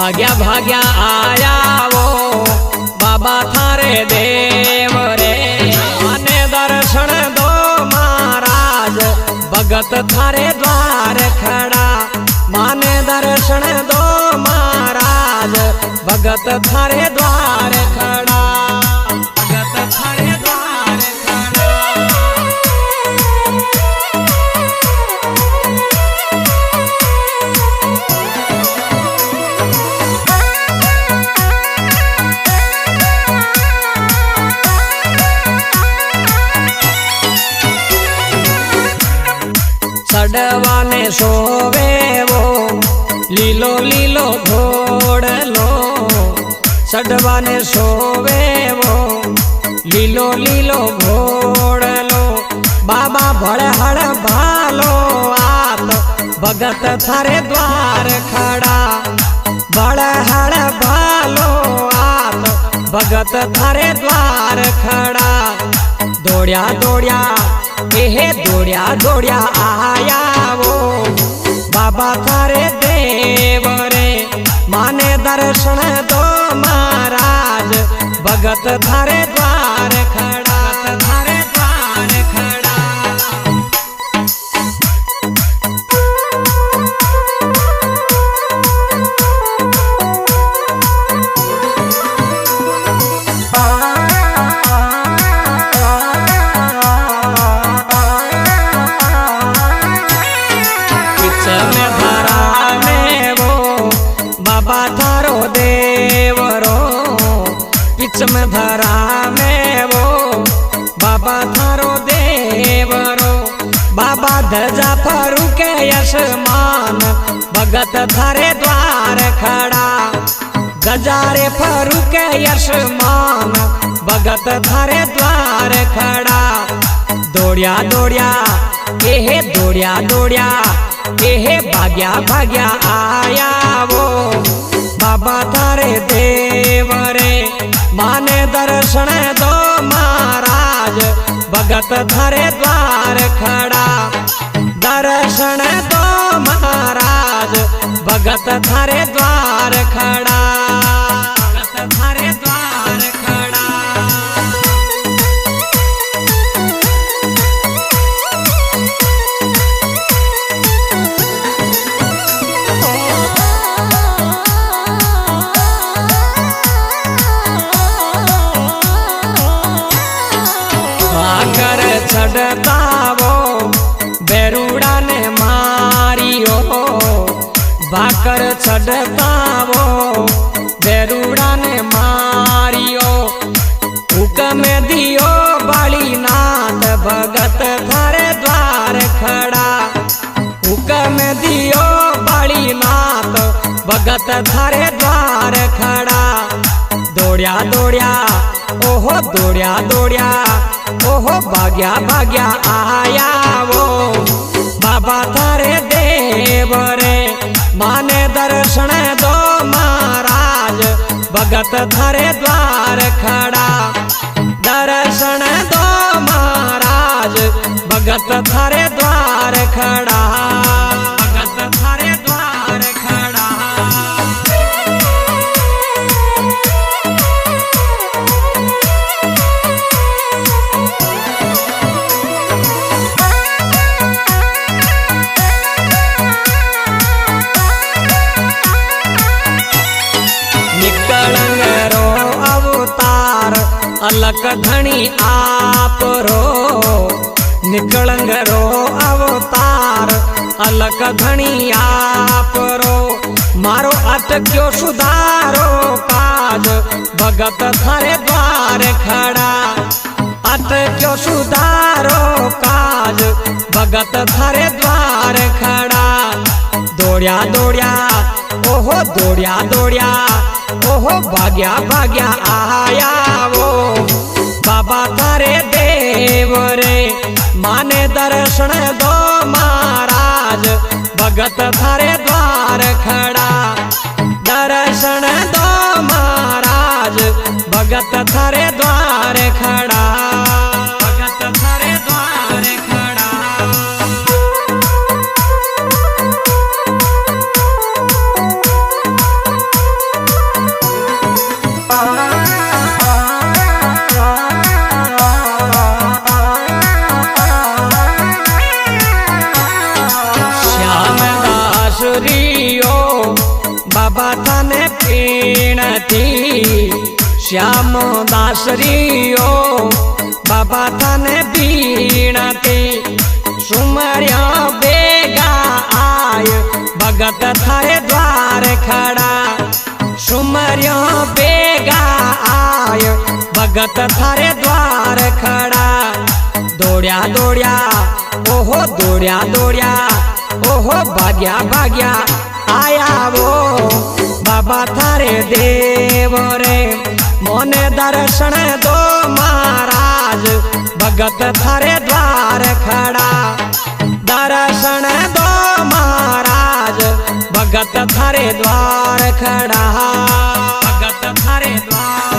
भाग्या भाग्या आया वो बाबा थारे देव रे। माने दर्शन दो महाराज भगत थारे द्वार खड़ा। माने दर्शन दो महाराज भगत थारे द्वार खड़ा। भगत थारे द्वार खड़ा। चढ़वाने सोवे वो लीलो लीलो घोड़लो। चढ़वाने सोवे वो लीलो लीलो घोड़लो। बाबा भड़े हड़ भालो आत भगत थारे द्वार खड़ा। भड़े हड़ भालो आत भगत थारे द्वार खड़ा। दौड़िया दौड़िया एहे दौड़िया दौड़िया आया वो बाबा थारे देव रे। माने दर्शन दो महाराज भगत थारे द्वार खड़ा। थारे द्वार खड़ा। बाबा थारो देवरो पिच में धरा में वो बाबा थारो देवरो। बाबा ध्वजा फरू के यशमान भगत थारे द्वार खड़ा। गजारे फरू के यशमान भगत थारे द्वार खड़ा। दौड़िया दौड़िया एहे दौड़िया दौड़िया एहे भाग्या भाग्या आया वो बाबा थारे देव रे। माने दर्शन दो महाराज भगत थारे द्वार खड़ा। दर्शन दो महाराज भगत थारे द्वार खड़ा। भगत थारे द्वार खड़ा। भाकर चढ़ता वो बेरुड़ा ने मारियो। भाकर चढ़ता वो बेरुड़ा ने मारियो। हुक्म दियो बालीनाथ भगत थारे द्वार खड़ा। हुक्म दियो बालीनाथ भगत थारे द्वार खड़ा। दौड़िया दौड़िया ओहो दौड़िया दौड़िया ओहो भाग्या भाग्या आया वो बाबा थारे देव रे। माने दर्शन दो महाराज भगत थारे द्वार खड़ा। दर्शन दो महाराज भगत थारे द्वार खड़ा। भगत थारे द्वार खड़ा। अलक धनी आप रो निकलंग रो अवतार। अलक धनी आप रो मारो अटक्यो सुधारो काज भगत थारे द्वार खड़ा। अटक्यो सुधारो काज भगत थारे द्वार खड़ा। दौड़िया दौड़िया ओहो दौड़िया दौड़िया ओहो भाग्या भाग्या आया वो बाबा थारे देव रे। माने दर्शन दो महाराज भगत थारे द्वार खड़ा। दर्शन दो महाराज भगत थारे द्वार खड़ा। भगत थारे द्वार खड़ा। श्याम दासरियो बाबा थाने बीणती सुमरिया बेगा आय भगत थारे द्वार खड़ा सुमरिया बेगा आय भगत थारे द्वार खड़ा दौड़िया दौड़िया ओहो दौड़िया दौड़िया ओहो भाग्या भाग्या आया वो बाबा थारे देव रे मोने दर्शन दो महाराज भगत थारे द्वार खड़ा दर्शन दो महाराज भगत थारे द्वार खड़ा भगत थारे द्वार